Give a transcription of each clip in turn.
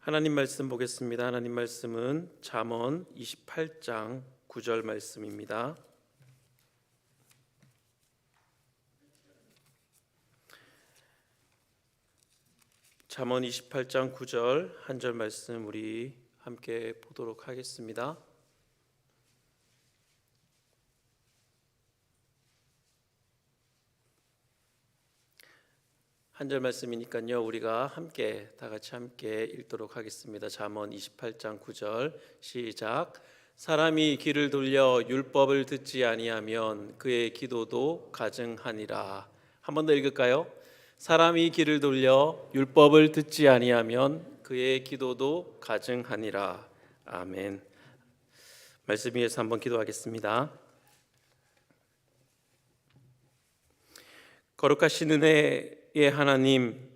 하나님 말씀 보겠습니다. 하나님 말씀은 잠언 28장 9절 말씀입니다. 잠언 28장 9절 한 절 말씀 우리 함께 보도록 하겠습니다. 한 절 말씀이니까요. 우리가 함께 다 같이 함께 읽도록 하겠습니다. 잠언 28장 9절 시작. 사람이 귀를 돌려 율법을 듣지 아니하면 그의 기도도 가증하니라. 한 번 더 읽을까요? 사람이 귀를 돌려 율법을 듣지 아니하면 그의 기도도 가증하니라. 아멘. 말씀 위에서 한번 기도하겠습니다. 거룩하신 은혜의 하나님,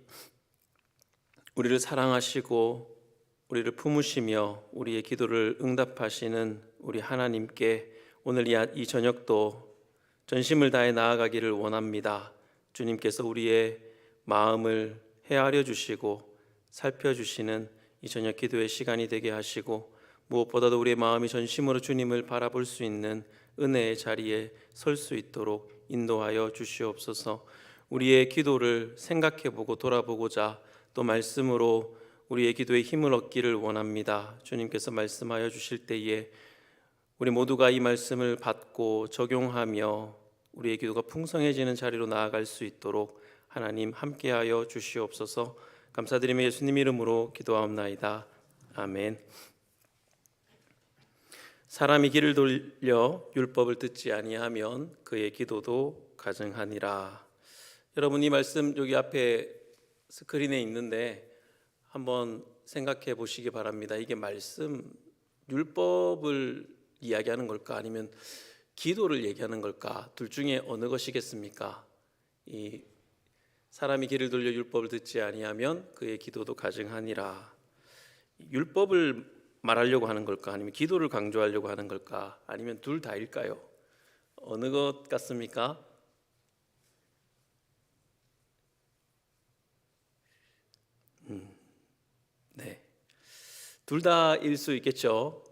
우리를 사랑하시고 우리를 품으시며 우리의 기도를 응답하시는 우리 하나님께 오늘 이 저녁도 전심을 다해 나아가기를 원합니다. 주님께서 우리의 마음을 헤아려 주시고 살펴주시는 이 저녁 기도의 시간이 되게 하시고 무엇보다도 우리의 마음이 전심으로 주님을 바라볼 수 있는 은혜의 자리에 설 수 있도록 인도하여 주시옵소서. 우리의 기도를 생각해보고 돌아보고자 또 말씀으로 우리의 기도에 힘을 얻기를 원합니다. 주님께서 말씀하여 주실 때에 우리 모두가 이 말씀을 받고 적용하며 우리의 기도가 풍성해지는 자리로 나아갈 수 있도록 하나님 함께하여 주시옵소서. 감사드리며 예수님 이름으로 기도하옵나이다. 아멘. 사람이 귀를 돌려 율법을 듣지 아니하면 그의 기도도 가증하니라. 여러분, 이 말씀 여기 앞에 스크린에 있는데 한번 생각해 보시기 바랍니다. 이게 말씀 율법을 이야기하는 걸까 아니면 기도를 얘기하는 걸까? 둘 중에 어느 것이겠습니까? 이 사람이 귀를 돌려 율법을 듣지 아니하면 그의 기도도 가증하니라. 율법을 말하려고 하는 걸까 아니면 기도를 강조하려고 하는 걸까 아니면 둘 다일까요? 어느 것 같습니까? 네, 둘 다일 수 있겠죠.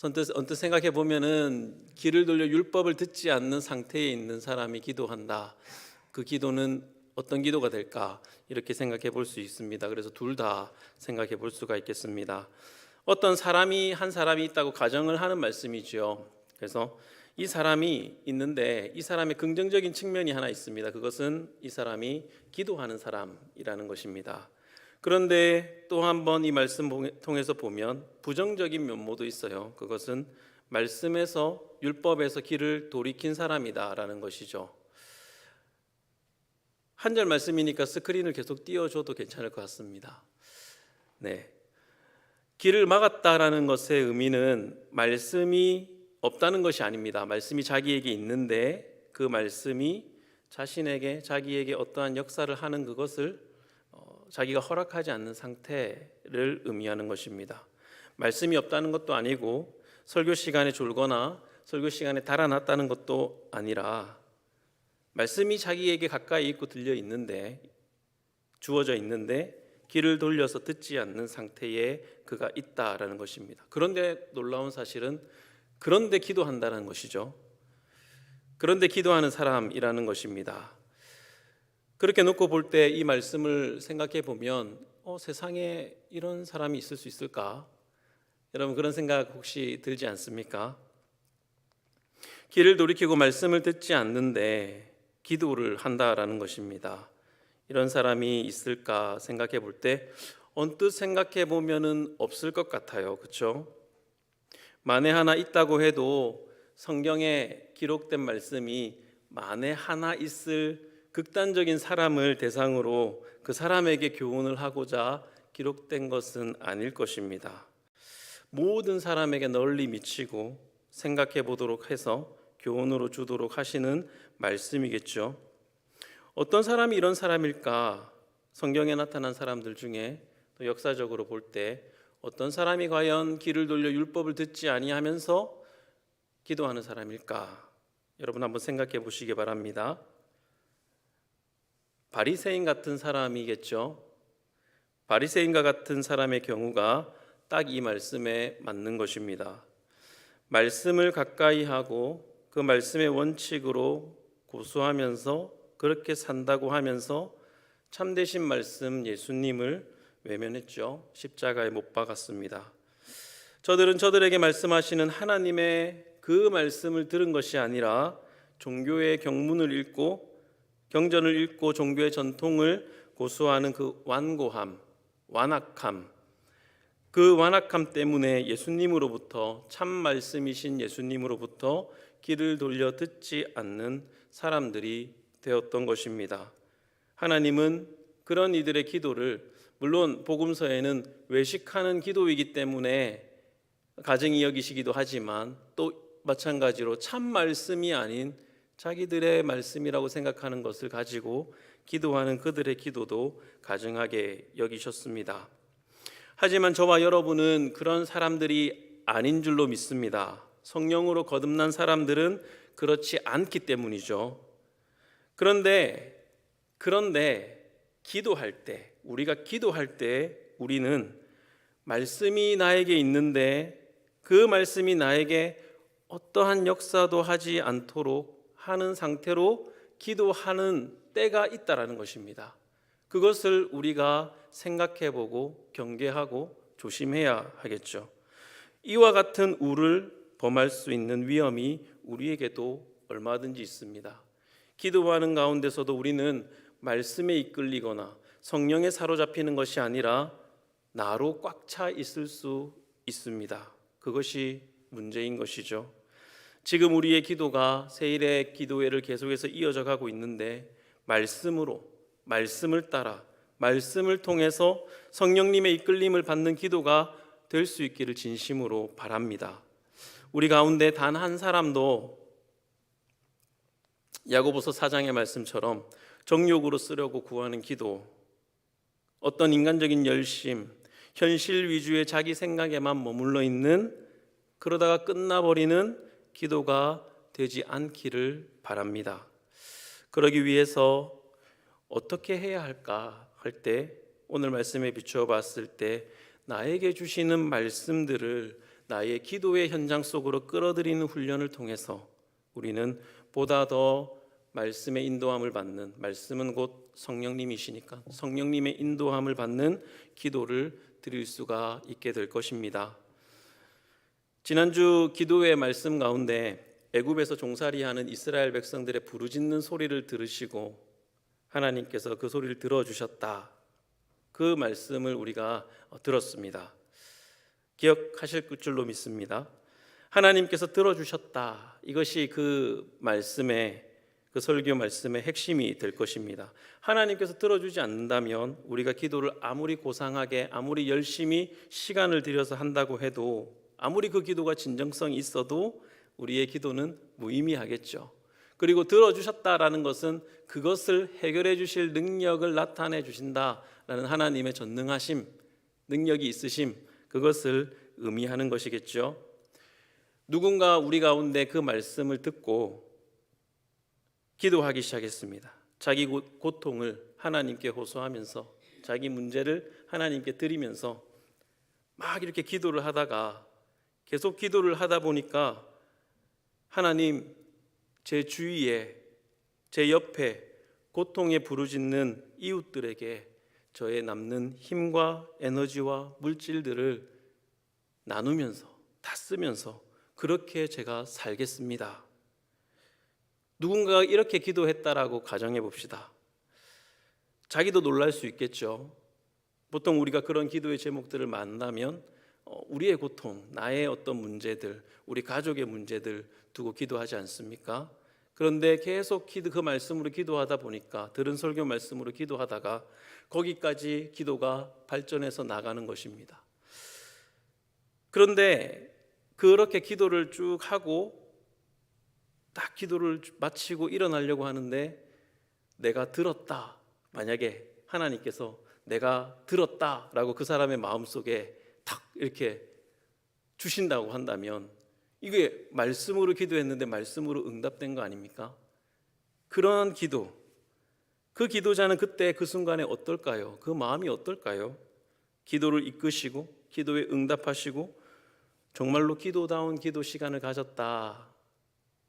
언뜻 생각해 보면은 귀를 돌려 율법을 듣지 않는 상태에 있는 사람이 기도한다. 그 기도는 어떤 기도가 될까? 이렇게 생각해 볼 수 있습니다. 그래서 둘 다 생각해 볼 수가 있겠습니다. 어떤 사람이 한 사람이 있다고 가정을 하는 말씀이죠. 그래서 이 사람이 있는데 이 사람의 긍정적인 측면이 하나 있습니다. 그것은 이 사람이 기도하는 사람이라는 것입니다. 그런데 또 한 번 이 말씀 통해서 보면 부정적인 면모도 있어요. 그것은 말씀에서 율법에서 귀를 돌이킨 사람이다라는 것이죠. 한 절 말씀이니까 스크린을 계속 띄워줘도 괜찮을 것 같습니다. 네, 귀를 막았다라는 것의 의미는 말씀이 없다는 것이 아닙니다. 말씀이 자기에게 있는데 그 말씀이 자기에게 어떠한 역사를 하는 그것을 자기가 허락하지 않는 상태를 의미하는 것입니다. 말씀이 없다는 것도 아니고 설교 시간에 졸거나 설교 시간에 달아났다는 것도 아니라 말씀이 자기에게 가까이 있고 들려 있는데 주어져 있는데 귀를 돌려서 듣지 않는 상태에 그가 있다라는 것입니다. 그런데 놀라운 사실은 그런데 기도한다는 것이죠. 그런데 기도하는 사람이라는 것입니다. 그렇게 놓고 볼 때 이 말씀을 생각해 보면 세상에 이런 사람이 있을 수 있을까? 여러분 그런 생각 혹시 들지 않습니까? 귀를 돌이키고 말씀을 듣지 않는데 기도를 한다라는 것입니다. 이런 사람이 있을까 생각해 볼 때 언뜻 생각해 보면은 없을 것 같아요. 그렇죠? 만에 하나 있다고 해도 성경에 기록된 말씀이 만에 하나 있을 극단적인 사람을 대상으로 그 사람에게 교훈을 하고자 기록된 것은 아닐 것입니다. 모든 사람에게 널리 미치고 생각해 보도록 해서 교훈으로 주도록 하시는 말씀이겠죠. 어떤 사람이 이런 사람일까? 성경에 나타난 사람들 중에 또 역사적으로 볼 때 어떤 사람이 과연 귀를 돌려 율법을 듣지 아니하면서 기도하는 사람일까? 여러분 한번 생각해 보시기 바랍니다. 바리새인 같은 사람이겠죠. 바리새인과 같은 사람의 경우가 딱 이 말씀에 맞는 것입니다. 말씀을 가까이 하고 그 말씀의 원칙으로 고수하면서 그렇게 산다고 하면서 참되신 말씀 예수님을 외면했죠. 십자가에 못 박았습니다. 저들은 저들에게 말씀하시는 하나님의 그 말씀을 들은 것이 아니라 종교의 경문을 읽고 경전을 읽고 종교의 전통을 고수하는 그 완고함, 완악함, 그 완악함 때문에 예수님으로부터 참 말씀이신 예수님으로부터 귀를 돌려 듣지 않는 사람들이 되었던 것입니다. 하나님은 그런 이들의 기도를, 물론 복음서에는 외식하는 기도이기 때문에 가증히 여기시기도 하지만 또 마찬가지로 참 말씀이 아닌 자기들의 말씀이라고 생각하는 것을 가지고 기도하는 그들의 기도도 가증하게 여기셨습니다. 하지만 저와 여러분은 그런 사람들이 아닌 줄로 믿습니다. 성령으로 거듭난 사람들은 그렇지 않기 때문이죠. 그런데 기도할 때, 우리가 기도할 때 우리는 말씀이 나에게 있는데 그 말씀이 나에게 어떠한 역사도 하지 않도록 하는 상태로 기도하는 때가 있다라는 것입니다. 그것을 우리가 생각해보고 경계하고 조심해야 하겠죠. 이와 같은 우를 범할 수 있는 위험이 우리에게도 얼마든지 있습니다. 기도하는 가운데서도 우리는 말씀에 이끌리거나 성령에 사로잡히는 것이 아니라 나로 꽉 차 있을 수 있습니다. 그것이 문제인 것이죠. 지금 우리의 기도가 세일의 기도회를 계속해서 이어져 가고 있는데 말씀을 따라 말씀을 통해서 성령님의 이끌림을 받는 기도가 될 수 있기를 진심으로 바랍니다. 우리 가운데 단 한 사람도 야고보서 4장의 말씀처럼 정욕으로 쓰려고 구하는 기도, 어떤 인간적인 열심, 현실 위주의 자기 생각에만 머물러 있는, 그러다가 끝나버리는 기도가 되지 않기를 바랍니다. 그러기 위해서 어떻게 해야 할까 할 때, 오늘 말씀에 비추어 봤을 때 나에게 주시는 말씀들을 나의 기도의 현장 속으로 끌어들이는 훈련을 통해서 우리는 보다 더 말씀의 인도함을 받는, 말씀은 곧 성령님이시니까 성령님의 인도함을 받는 기도를 드릴 수가 있게 될 것입니다. 지난주 기도의 말씀 가운데 애굽에서 종살이하는 이스라엘 백성들의 부르짖는 소리를 들으시고 하나님께서 그 소리를 들어주셨다, 그 말씀을 우리가 들었습니다. 기억하실 줄로 믿습니다. 하나님께서 들어주셨다, 이것이 그 말씀의, 그 설교 말씀의 핵심이 될 것입니다. 하나님께서 들어주지 않는다면 우리가 기도를 아무리 고상하게, 아무리 열심히 시간을 들여서 한다고 해도, 아무리 그 기도가 진정성이 있어도 우리의 기도는 무의미하겠죠. 그리고 들어주셨다라는 것은 그것을 해결해 주실 능력을 나타내 주신다라는 하나님의 전능하심, 능력이 있으심, 그것을 의미하는 것이겠죠. 누군가 우리 가운데 그 말씀을 듣고 기도하기 시작했습니다. 자기 고통을 하나님께 호소하면서, 자기 문제를 하나님께 드리면서 막 이렇게 기도를 하다가, 계속 기도를 하다 보니까 하나님, 제 주위에, 제 옆에 고통에 부르짖는 이웃들에게 저의 남는 힘과 에너지와 물질들을 나누면서, 다 쓰면서 그렇게 제가 살겠습니다. 누군가가 이렇게 기도했다라고 가정해 봅시다. 자기도 놀랄 수 있겠죠. 보통 우리가 그런 기도의 제목들을 만나면 우리의 고통, 나의 어떤 문제들, 우리 가족의 문제들 두고 기도하지 않습니까? 그런데 계속 그 말씀으로 기도하다 보니까, 들은 설교 말씀으로 기도하다가 거기까지 기도가 발전해서 나가는 것입니다. 그런데 그렇게 기도를 쭉 하고 딱 기도를 마치고 일어나려고 하는데, 내가 들었다, 만약에 하나님께서 내가 들었다라고 그 사람의 마음속에 탁 이렇게 주신다고 한다면, 이게 말씀으로 기도했는데 말씀으로 응답된 거 아닙니까? 그런 기도, 그 기도자는 그때 그 순간에 어떨까요? 그 마음이 어떨까요? 기도를 이끄시고 기도에 응답하시고 정말로 기도다운 기도 시간을 가졌다.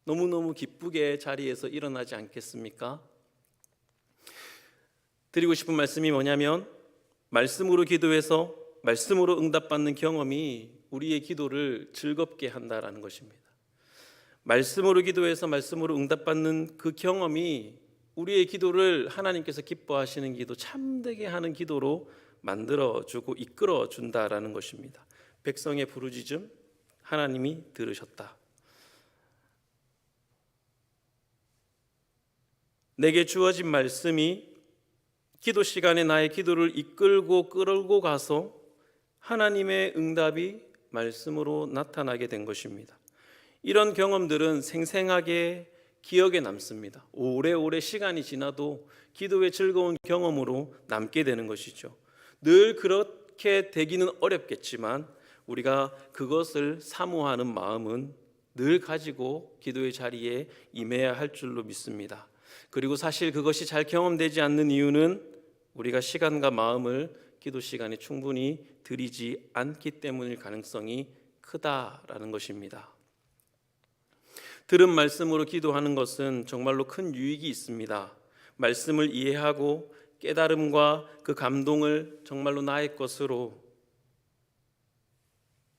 너무너무 기쁘게 자리에서 일어나지 않겠습니까? 드리고 싶은 말씀이 뭐냐면 말씀으로 기도해서 말씀으로 응답받는 경험이 우리의 기도를 즐겁게 한다라는 것입니다. 말씀으로 기도해서 말씀으로 응답받는 그 경험이 우리의 기도를 하나님께서 기뻐하시는 기도, 참되게 하는 기도로 만들어주고 이끌어준다라는 것입니다. 백성의 부르짖음 하나님이 들으셨다. 내게 주어진 말씀이 기도 시간에 나의 기도를 이끌고 끌고 가서 하나님의 응답이 말씀으로 나타나게 된 것입니다. 이런 경험들은 생생하게 기억에 남습니다. 오래오래 시간이 지나도 기도의 즐거운 경험으로 남게 되는 것이죠. 늘 그렇게 되기는 어렵겠지만 우리가 그것을 사모하는 마음은 늘 가지고 기도의 자리에 임해야 할 줄로 믿습니다. 그리고 사실 그것이 잘 경험되지 않는 이유는 우리가 시간과 마음을 기도 시간에 충분히 들이지 않기 때문일 가능성이 크다라는 것입니다. 들은 말씀으로 기도하는 것은 정말로 큰 유익이 있습니다. 말씀을 이해하고 깨달음과 그 감동을 정말로 나의 것으로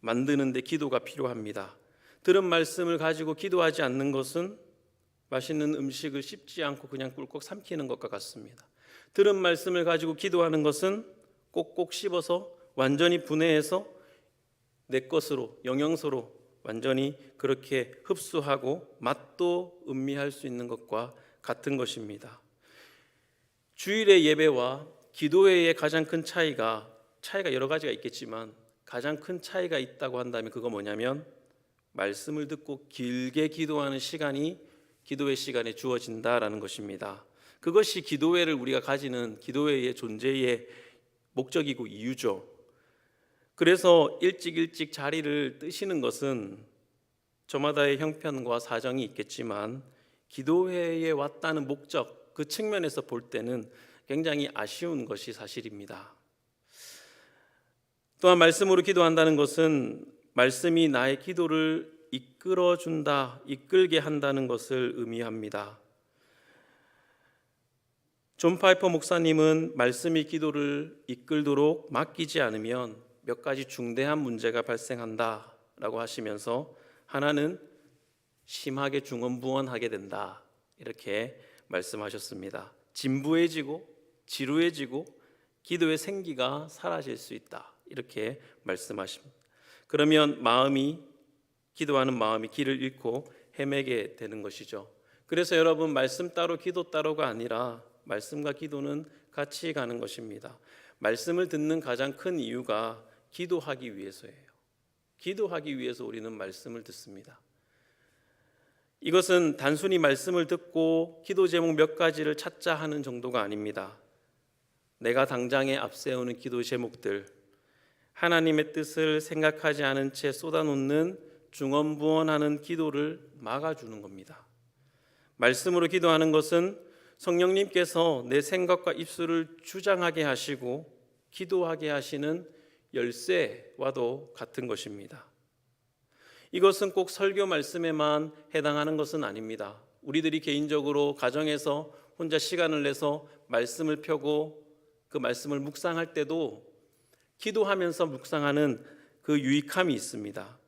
만드는 데 기도가 필요합니다. 들은 말씀을 가지고 기도하지 않는 것은 맛있는 음식을 씹지 않고 그냥 꿀꺽 삼키는 것과 같습니다. 들은 말씀을 가지고 기도하는 것은 꼭꼭 씹어서 완전히 분해해서 내 것으로, 영양소로 완전히 그렇게 흡수하고 맛도 음미할 수 있는 것과 같은 것입니다. 주일의 예배와 기도회의 가장 큰 차이가 여러 가지가 있겠지만 가장 큰 차이가 있다고 한다면 그거 뭐냐면 말씀을 듣고 길게 기도하는 시간이 기도회 시간에 주어진다라는 것입니다. 그것이 기도회를 우리가 가지는 기도회의 존재의 목적이고 이유죠. 그래서 일찍 자리를 뜨시는 것은 저마다의 형편과 사정이 있겠지만 기도회에 왔다는 목적, 그 측면에서 볼 때는 굉장히 아쉬운 것이 사실입니다. 또한 말씀으로 기도한다는 것은 말씀이 나의 기도를 이끌어준다, 이끌게 한다는 것을 의미합니다. 존 파이퍼 목사님은 말씀이 기도를 이끌도록 맡기지 않으면 몇 가지 중대한 문제가 발생한다라고 하시면서 하나는 심하게 중언부언하게 된다 이렇게 말씀하셨습니다. 진부해지고 지루해지고 기도의 생기가 사라질 수 있다 이렇게 말씀하십니다. 그러면 기도하는 마음이 길을 잃고 헤매게 되는 것이죠. 그래서 여러분 말씀 따로 기도 따로가 아니라 말씀과 기도는 같이 가는 것입니다. 말씀을 듣는 가장 큰 이유가 기도하기 위해서예요. 기도하기 위해서 우리는 말씀을 듣습니다. 이것은 단순히 말씀을 듣고 기도 제목 몇 가지를 찾자 하는 정도가 아닙니다. 내가 당장에 앞세우는 기도 제목들, 하나님의 뜻을 생각하지 않은 채 쏟아놓는 중언부언하는 기도를 막아주는 겁니다. 말씀으로 기도하는 것은 성령님께서 내 생각과 입술을 주장하게 하시고 기도하게 하시는 열쇠와도 같은 것입니다. 이것은 꼭 설교 말씀에만 해당하는 것은 아닙니다. 우리들이 개인적으로 가정에서 혼자 시간을 내서 말씀을 펴고 그 말씀을 묵상할 때도 기도하면서 묵상하는 그 유익함이 있습니다.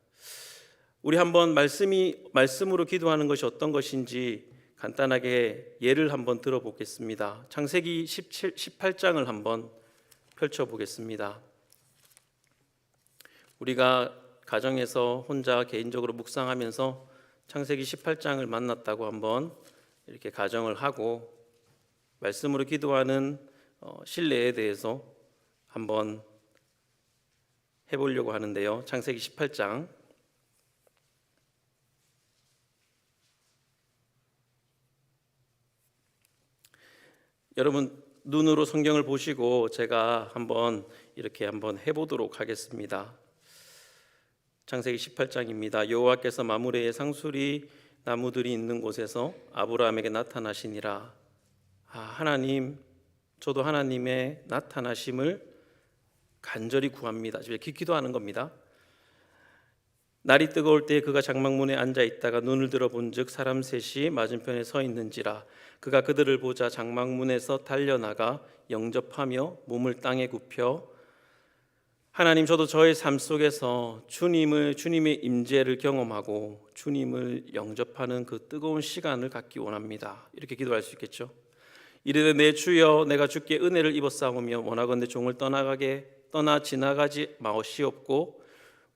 우리 한번 말씀으로 기도하는 것이 어떤 것인지 간단하게 예를 한번 들어보겠습니다. 창세기 18장을 한번 펼쳐보겠습니다. 우리가 가정에서 혼자 개인적으로 묵상하면서 창세기 18장을 만났다고 한번 이렇게 가정을 하고 말씀으로 기도하는 신뢰에 대해서 한번 해보려고 하는데요. 창세기 18장 여러분 눈으로 성경을 보시고 제가 이렇게 한번 해보도록 하겠습니다. 창세기 18장입니다. 여호와께서 마므레의 상수리 나무들이 있는 곳에서 아브라함에게 나타나시니라. 하나님, 저도 하나님의 나타나심을 간절히 구합니다. 이렇게 기도하는 겁니다. 날이 뜨거울 때 그가 장막문에 앉아 있다가 눈을 들어 본즉 사람 셋이 맞은편에 서 있는지라. 그가 그들을 보자 장막문에서 달려나가 영접하며 몸을 땅에 굽혀 하나님, 저도 저의 삶 속에서 주님의 임재를 경험하고 주님을 영접하는 그 뜨거운 시간을 갖기 원합니다. 이렇게 기도할 수 있겠죠. 이르되 내 주여, 내가 주께 은혜를 입었사오며 원하건대 종을 떠나 지나가지 마옵시옵고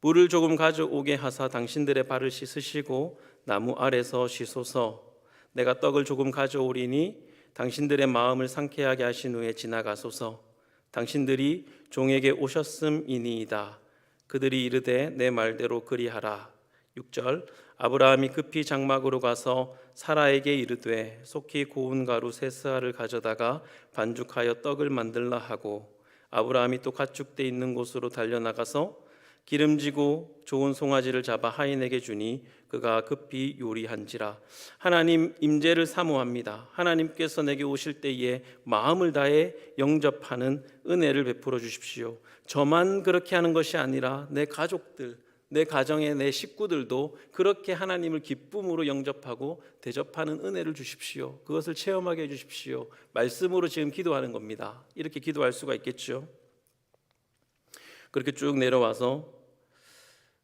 물을 조금 가져오게 하사 당신들의 발을 씻으시고 나무 아래서 쉬소서. 내가 떡을 조금 가져오리니 당신들의 마음을 상쾌하게 하신 후에 지나가소서. 당신들이 종에게 오셨음이니이다. 그들이 이르되 내 말대로 그리하라. 6절. 아브라함이 급히 장막으로 가서 사라에게 이르되 속히 고운 가루 세 스아를 가져다가 반죽하여 떡을 만들라 하고, 아브라함이 또 가축대 있는 곳으로 달려나가서 기름지고 좋은 송아지를 잡아 하인에게 주니 그가 급히 요리한지라. 하나님 임재를 사모합니다. 하나님께서 내게 오실 때에 마음을 다해 영접하는 은혜를 베풀어 주십시오. 저만 그렇게 하는 것이 아니라 내 가족들, 내 가정의 내 식구들도 그렇게 하나님을 기쁨으로 영접하고 대접하는 은혜를 주십시오. 그것을 체험하게 해주십시오. 말씀으로 지금 기도하는 겁니다. 이렇게 기도할 수가 있겠죠. 그렇게 쭉 내려와서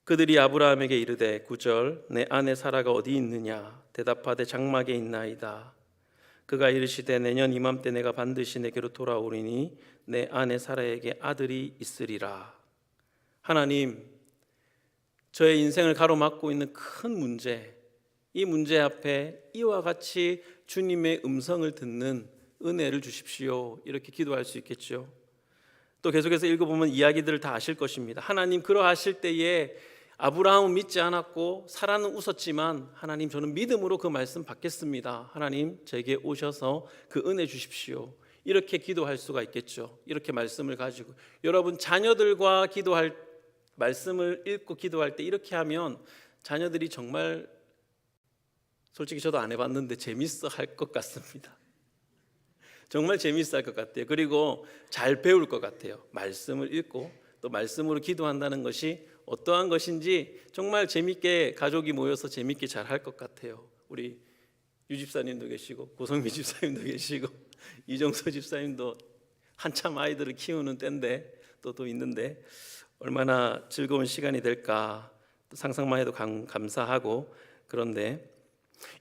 그들이 아브라함에게 이르되 9절. 내 아내 사라가 어디 있느냐? 대답하되 장막에 있나이다. 그가 이르시되 내년 이맘때 내가 반드시 내게로 돌아오리니 내 아내 사라에게 아들이 있으리라. 하나님, 저의 인생을 가로막고 있는 큰 문제, 이 문제 앞에 이와 같이 주님의 음성을 듣는 은혜를 주십시오. 이렇게 기도할 수 있겠죠. 또 계속해서 읽어보면 이야기들을 다 아실 것입니다. 하나님, 그러하실 때에 아브라함은 믿지 않았고 사라는 웃었지만 하나님, 저는 믿음으로 그 말씀 받겠습니다. 하나님, 제게 오셔서 그 은혜 주십시오. 이렇게 기도할 수가 있겠죠. 이렇게 말씀을 가지고 여러분, 자녀들과 기도할 말씀을 읽고 기도할 때 이렇게 하면 자녀들이 정말, 솔직히 저도 안 해봤는데 재밌어 할 것 같습니다. 정말 재밌어 할 것 같아요. 그리고 잘 배울 것 같아요. 말씀을 읽고 또 말씀으로 기도한다는 것이 어떠한 것인지 정말 재밌게 가족이 모여서 재밌게 잘 할 것 같아요. 우리 유 집사님도 계시고 고성미 집사님도 계시고 이정서 집사님도 한참 아이들을 키우는 때인데 또 있는데 얼마나 즐거운 시간이 될까 상상만 해도 감사하고, 그런데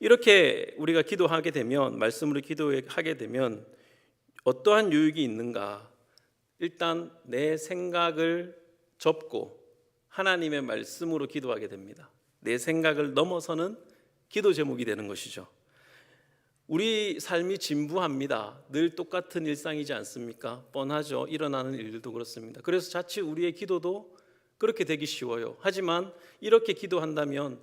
이렇게 우리가 기도하게 되면, 말씀으로 기도하게 되면 어떠한 유익이 있는가? 일단 내 생각을 접고 하나님의 말씀으로 기도하게 됩니다. 내 생각을 넘어서는 기도 제목이 되는 것이죠. 우리 삶이 진부합니다. 늘 똑같은 일상이지 않습니까? 뻔하죠. 일어나는 일들도 그렇습니다. 그래서 자칫 우리의 기도도 그렇게 되기 쉬워요. 하지만 이렇게 기도한다면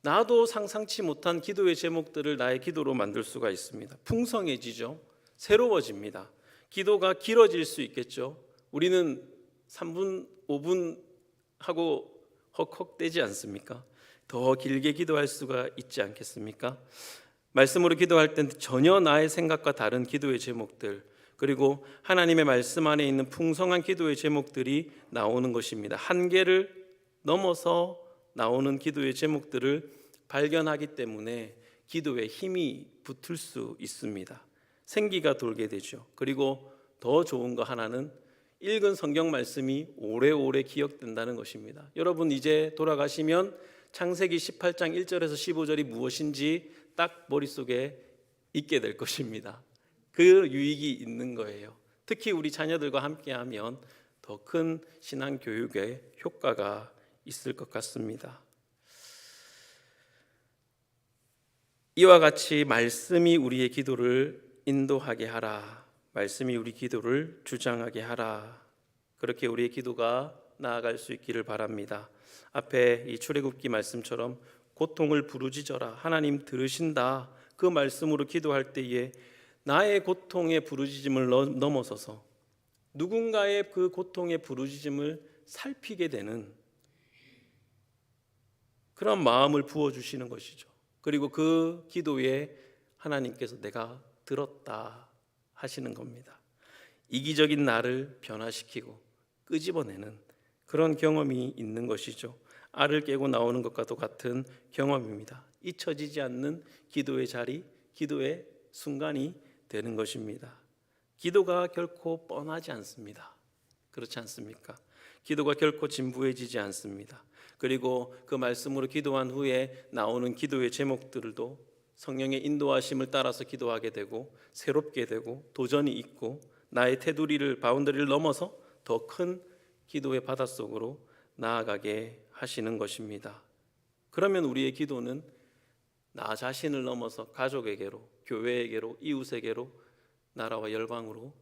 나도 상상치 못한 기도의 제목들을 나의 기도로 만들 수가 있습니다. 풍성해지죠. 새로워집니다. 기도가 길어질 수 있겠죠. 우리는 3분, 5분 하고 헉헉대지 않습니까? 더 길게 기도할 수가 있지 않겠습니까? 말씀으로 기도할 땐 전혀 나의 생각과 다른 기도의 제목들, 그리고 하나님의 말씀 안에 있는 풍성한 기도의 제목들이 나오는 것입니다. 한계를 넘어서 나오는 기도의 제목들을 발견하기 때문에 기도에 힘이 붙을 수 있습니다. 생기가 돌게 되죠. 그리고 더 좋은 거 하나는 읽은 성경 말씀이 오래오래 기억된다는 것입니다. 여러분, 이제 돌아가시면 창세기 18장 1절에서 15절이 무엇인지 딱 머릿속에 있게 될 것입니다. 그 유익이 있는 거예요. 특히 우리 자녀들과 함께하면 더 큰 신앙 교육에 효과가 있을 것 같습니다. 이와 같이 말씀이 우리의 기도를 인도하게 하라. 말씀이 우리 기도를 주장하게 하라. 그렇게 우리의 기도가 나아갈 수 있기를 바랍니다. 앞에 이 출애굽기 말씀처럼 고통을 부르짖어라. 하나님 들으신다. 그 말씀으로 기도할 때에 나의 고통의 부르짖음을 넘어서서 누군가의 그 고통의 부르짖음을 살피게 되는 그런 마음을 부어주시는 것이죠. 그리고 그 기도에 하나님께서 내가 들었다 하시는 겁니다. 이기적인 나를 변화시키고 끄집어내는 그런 경험이 있는 것이죠. 알을 깨고 나오는 것과도 같은 경험입니다. 잊혀지지 않는 기도의 자리, 기도의 순간이 되는 것입니다. 기도가 결코 뻔하지 않습니다. 그렇지 않습니까? 기도가 결코 진부해지지 않습니다. 그리고 그 말씀으로 기도한 후에 나오는 기도의 제목들도 성령의 인도하심을 따라서 기도하게 되고 새롭게 되고 도전이 있고 나의 테두리를 바운더리를 넘어서 더 큰 기도의 바닷속으로 나아가게 하시는 것입니다. 그러면 우리의 기도는 나 자신을 넘어서 가족에게로, 교회에게로, 이웃에게로, 나라와 열방으로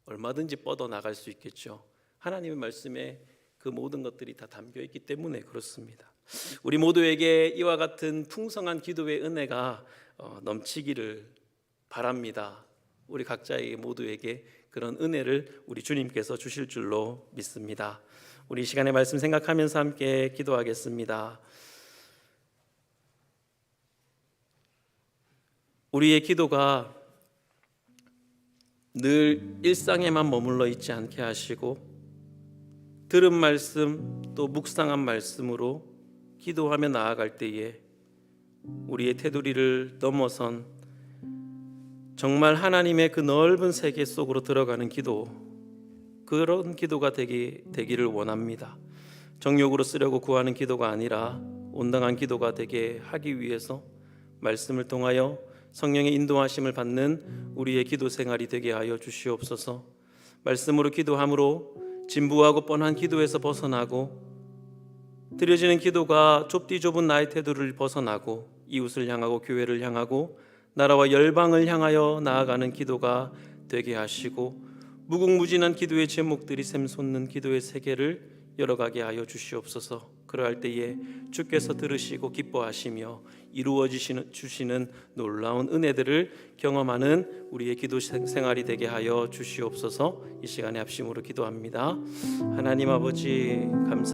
얼마든지 뻗어나갈 수 있겠죠. 하나님의 말씀에 그 모든 것들이 다 담겨 있기 때문에 그렇습니다. 우리 모두에게 이와 같은 풍성한 기도의 은혜가 넘치기를 바랍니다. 우리 각자에게 모두에게 그런 은혜를 우리 주님께서 주실 줄로 믿습니다. 우리 이 시간의 말씀 생각하면서 함께 기도하겠습니다. 우리의 기도가 늘 일상에만 머물러 있지 않게 하시고 들은 말씀 또 묵상한 말씀으로 기도하며 나아갈 때에 우리의 테두리를 넘어선 정말 하나님의 그 넓은 세계 속으로 들어가는 기도, 그런 기도가 되기를 원합니다. 정욕으로 쓰려고 구하는 기도가 아니라 온당한 기도가 되게 하기 위해서 말씀을 통하여 성령의 인도하심을 받는 우리의 기도 생활이 되게 하여 주시옵소서. 말씀으로 기도함으로 진부하고 뻔한 기도에서 벗어나고 드려지는 기도가 좁디 좁은 나의 테두리를 벗어나고 이웃을 향하고 교회를 향하고 나라와 열방을 향하여 나아가는 기도가 되게 하시고 무궁무진한 기도의 제목들이 샘솟는 기도의 세계를 열어가게 하여 주시옵소서. 그러할 때에 주께서 들으시고 기뻐하시며 이루어 주시는 놀라운 은혜들을 경험하는 우리의 기도 생활이 되게 하여 주시옵소서. 이 시간에 합심으로 기도합니다. 하나님 아버지 감사합니다.